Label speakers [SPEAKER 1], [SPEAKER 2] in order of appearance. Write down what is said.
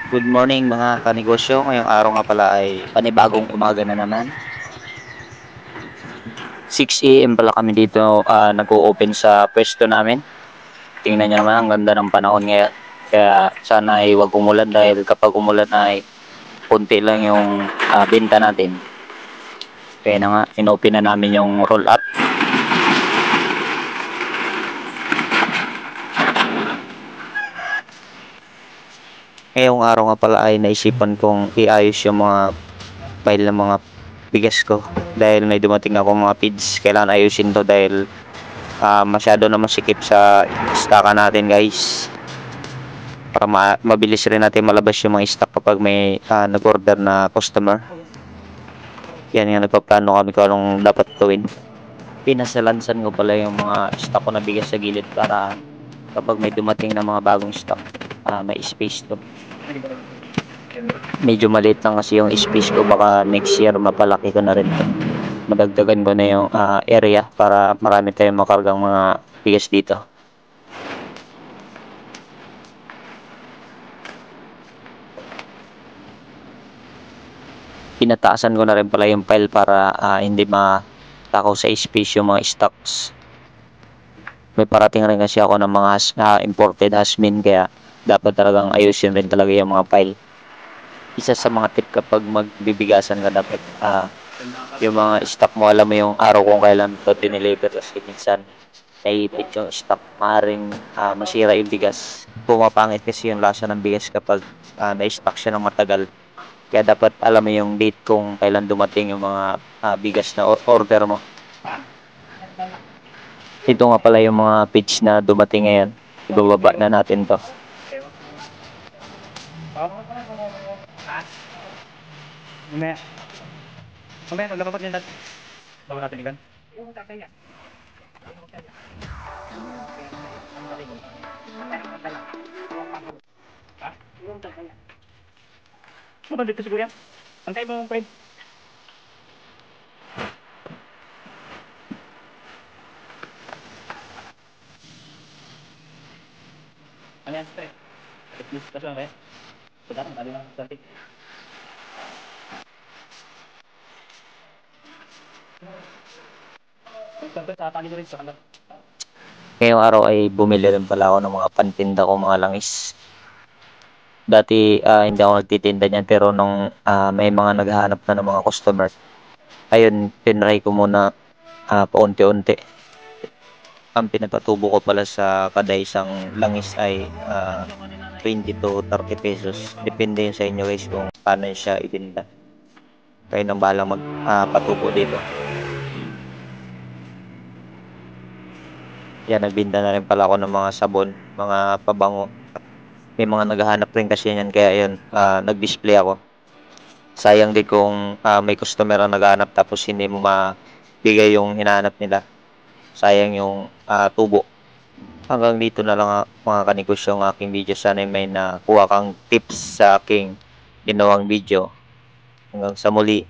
[SPEAKER 1] Good morning mga kanegosyo. Ngayong araw nga pala ay panibagong umaga na naman. 6 AM pala kami dito nag-o-open sa pwesto namin. Tingnan niyo naman ang ganda ng panahon ngayon. Kaya sana ay wag umulan dahil kapag umulan ay konti lang yung benta natin. Kaya na nga, inopen na namin yung roll up. Ngayong araw nga pala ay naisipan kong iayos yung mga file ng mga bigas ko dahil may dumating ako mga feeds. Kailangan ayusin to dahil masyado na masikip sa stocka natin guys para mabilis rin natin malabas yung mga stock kapag may nag-order na customer. Yan nga, nagpaplano kami kung anong dapat gawin. Pinasalansan ko pala yung mga stock ko na bigas sa gilid para kapag may dumating na mga bagong stock may space to. Medyo maliit lang kasi yung space ko, baka next year mapalaki ko na rin to. Madagdagan ko na yung area para marami tayong makargang mga bigas dito. Pinataasan ko na rin pala yung file para hindi matakaw sa space yung mga stocks. May parating rin kasi ako ng mga imported hasmin, kaya dapat talagang ayusin rin talaga yung mga file. Isa sa mga tip kapag magbibigasan ka, dapat yung mga stock mo, alam mo yung araw kung kailan ito dineliver, kasi minsan naiipit yung stock, maaaring masira yung bigas. Pumapangit kasi yung lasa ng bigas kapag na-stock siya ng matagal. Kaya dapat alam mo yung date kung kailan dumating yung mga bigas na order mo. Ito nga pala yung mga pitch na dumating ngayon. Ibababa na natin to.
[SPEAKER 2] Mamaya. Mamaya, maglapapat yan natin. Bawa natin ikan. Ha? Mabandit ka siguro yan. Antay mo, friend. Ano yan, friend? Please, kasi lang, Pagkatang, tali lang sa atin. Sa tali ko rin sa kanal.
[SPEAKER 1] Ngayong araw ay bumili rin pala ako ng mga pantinda ko, mga langis. Dati hindi ako nagtitinda niyan, pero nung may mga naghahanap na ng mga customer, ayun, tinry ko muna paunti-unti. Ang pinapatubo ko pala sa kada isang langis ay 20 to 30 pesos. Depende yun sa inyo guys kung paano siya itinda. Kayo nang bahala magpatubo dito. Yan, nagbinda na rin pala ako ng mga sabon, mga pabango. May mga naghahanap rin kasi yan, kaya yun, nag-display ako. Sayang din kung may customer ang naghahanap tapos hindi mo mabigay yung hinahanap nila. Sayang yung tubo. Hanggang dito na lang mga kanegosyo ang aking video. Sana may nakuha kang tips sa aking ginawang video. Hanggang sa muli.